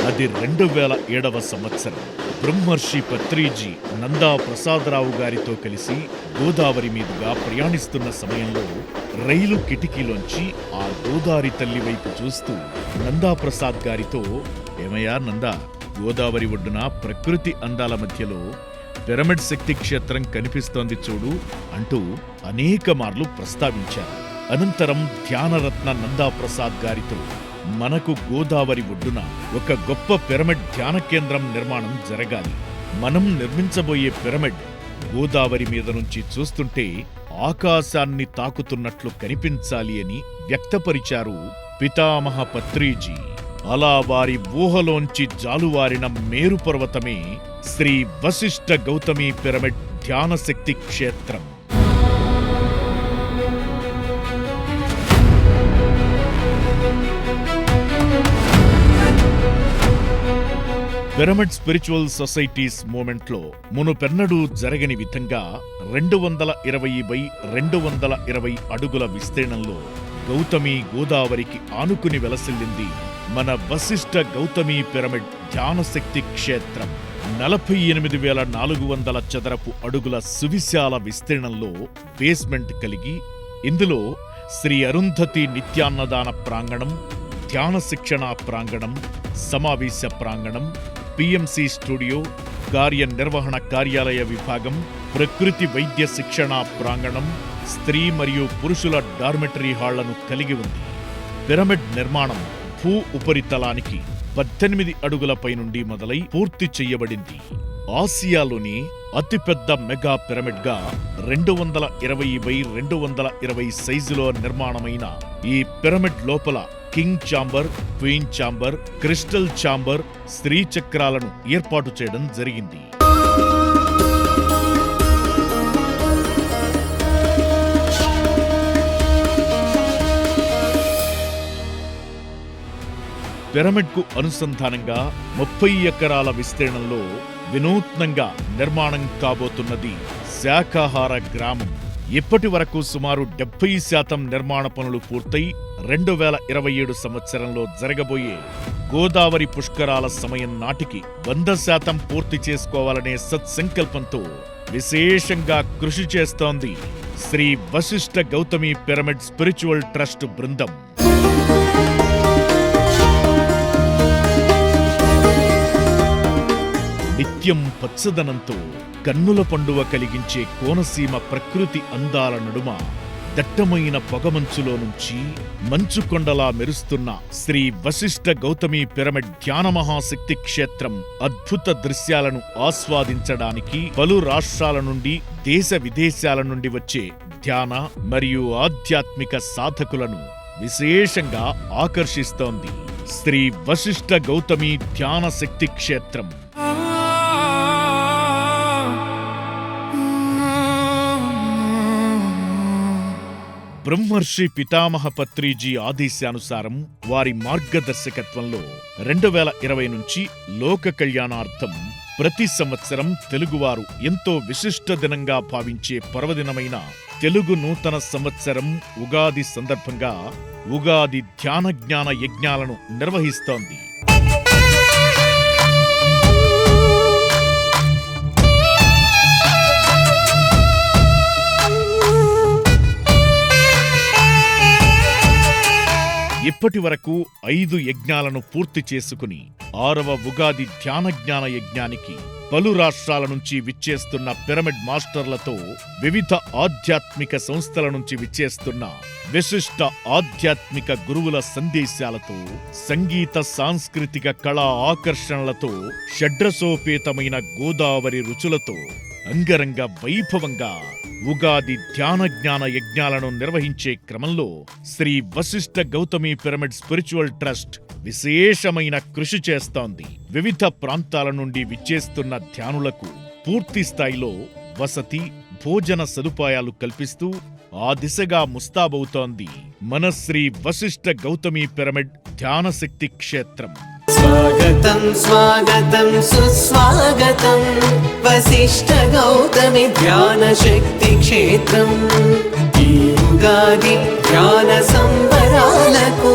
అది 2007వ సంవత్సరం. బ్రహ్మర్షి పత్రిజీ నందా ప్రసాదరావు గారితో కలిసి గోదావరి మీదుగా ప్రయాణిస్తున్న సమయంలో రైలు కిటికీలోంచి ఆ గోదావరి తల్లి వైపు చూస్తూ నందాప్రసాద్ గారితో, ఏమయ్యా నందా, గోదావరి ఒడ్డున ప్రకృతి అందాల మధ్యలో పిరమిడ్ శక్తి క్షేత్రం కనిపిస్తోంది చూడు అంటూ అనేక మార్లు ప్రస్తావించారు. అనంతరం ధ్యానరత్న నందాప్రసాద్ గారితో, మనకు గోదావరి ఒడ్డున ఒక గొప్ప పిరమిడ్ ధ్యాన కేంద్రం నిర్మాణం జరగాలి. మనం నిర్మించబోయే పిరమిడ్ గోదావరి మీద నుంచి చూస్తుంటే ఆకాశాన్ని తాకుతున్నట్లు కనిపించాలి అని వ్యక్తపరిచారు పితామహ పత్రిజీ. అలా వారి ఊహలోంచి జాలువారిన మేరు పర్వతమే శ్రీ వశిష్ఠ గౌతమి పిరమిడ్ ధ్యానశక్తి క్షేత్రం. పిరమిడ్ స్పిరిచువల్ సొసైటీస్ మూమెంట్లో మునుపెన్నడూ జరగని విధంగా 220x220 అడుగుల విస్తీర్ణంలో గౌతమి గోదావరికి ఆనుకుని వెలసిల్లింది మన వశిష్ఠ గౌతమి పిరమిడ్ ధ్యానశక్తి క్షేత్రం. 48,400 చదరపు అడుగుల సువిశాల విస్తీర్ణంలో బేస్మెంట్ కలిగి, ఇందులో శ్రీ అరుంధతి నిత్యాన్నదాన ప్రాంగణం, ధ్యాన శిక్షణ ప్రాంగణం, సమావేశ ప్రాంగణం, పిఎంసి స్టూడియో, కార్యనిర్వహణ కార్యాలయ విభాగం, ప్రకృతి వైద్య శిక్షణ ప్రాంగణం, స్త్రీ మరియు పురుషుల డార్మెటరీ హాళ్లను కలిగి ఉంది. పిరమిడ్ నిర్మాణం భూ ఉపరితలానికి 18 అడుగులపై నుండి మొదలై పూర్తి చెయ్యబడింది. ఆసియాలోని అతిపెద్ద మెగా పిరమిడ్ గా 220x220 సైజులో నిర్మాణమైన ఈ పిరమిడ్ లోపల king chamber, queen chamber, crystal chamber, స్త్రీ చక్రాలను ఏర్పాటు చేయడం జరిగింది. పిరమిడ్ కు అనుసంధానంగా 30 ఎకరాల విస్తీర్ణంలో వినూత్నంగా నిర్మాణం కాబోతున్నది శాకాహార గ్రామం. ఇప్పటి వరకు సుమారు 70% నిర్మాణ పనులు పూర్తయి 2027 సంవత్సరంలో జరగబోయే గోదావరి పుష్కరాల సమయం నాటికి 100% పూర్తి చేసుకోవాలనే సత్సంకల్పంతో విశేషంగా కృషి చేస్తోంది Shri Vasishtha Gautami pyramid spiritual trust బృందం. నిత్యం పచ్చదనంతో కన్నుల పండువ కలిగించే కోనసీమ ప్రకృతి అందాల నడుమ దట్టమైన పొగమంచులో నుంచి మంచుకొండలా మెరుస్తున్న శ్రీ వశిష్ఠ గౌతమి పిరమిడ్ ధ్యాన మహాశక్తి క్షేత్రం అద్భుత దృశ్యాలను ఆస్వాదించడానికి పలు రాష్ట్రాల నుండి, దేశ విదేశాల నుండి వచ్చే ధ్యాన మరియు ఆధ్యాత్మిక సాధకులను విశేషంగా ఆకర్షిస్తోంది శ్రీ వశిష్ఠ గౌతమి ధ్యాన శక్తి క్షేత్రం. బ్రహ్మర్షి పితామహ పత్రిజీ ఆదేశానుసారం వారి మార్గదర్శకత్వంలో 2020 నుంచి లోక కళ్యాణార్థం ప్రతి సంవత్సరం తెలుగువారు ఎంతో విశిష్ట దినంగా భావించే పర్వదినమైన తెలుగు నూతన సంవత్సరం ఉగాది సందర్భంగా ఉగాది ధ్యాన జ్ఞాన యజ్ఞాలను నిర్వహిస్తోంది. ఇప్పటి వరకు 5 యజ్ఞాలను పూర్తి చేసుకుని 6వ ఉగాది ధ్యాన జ్ఞాన యజ్ఞానికి పలు రాష్ట్రాల నుంచి విచ్చేస్తున్న పిరమిడ్ మాస్టర్లతో, వివిధ ఆధ్యాత్మిక సంస్థల నుంచి విచ్చేస్తున్న విశిష్ట ఆధ్యాత్మిక గురువుల సందేశాలతో, సంగీత సాంస్కృతిక కళా ఆకర్షణలతో, షడ్రసోపేతమైన గోదావరి రుచులతో అంగరంగ వైభవంగా ఉగాది ధ్యాన జ్ఞాన యజ్ఞాలను నిర్వహించే క్రమంలో Shri Vasishtha Gautami pyramid spiritual trust విశేషమైన కృషి చేస్తోంది. వివిధ ప్రాంతాల నుండి విచ్చేస్తున్న ధ్యానులకు పూర్తి స్థాయిలో వసతి, భోజన సదుపాయాలు కల్పిస్తూ ఆ దిశగా ముస్తాబవుతోంది మన శ్రీ వశిష్ఠ గౌతమి పిరమిడ్ ధ్యానశక్తి క్షేత్రం. స్వాగతం స్వాగతం సుస్వాగతం వశిష్ఠ గౌతమి ధ్యాన శక్తి క్షేత్రం. ఈ ఉగాది ధ్యాన సంబరాలకు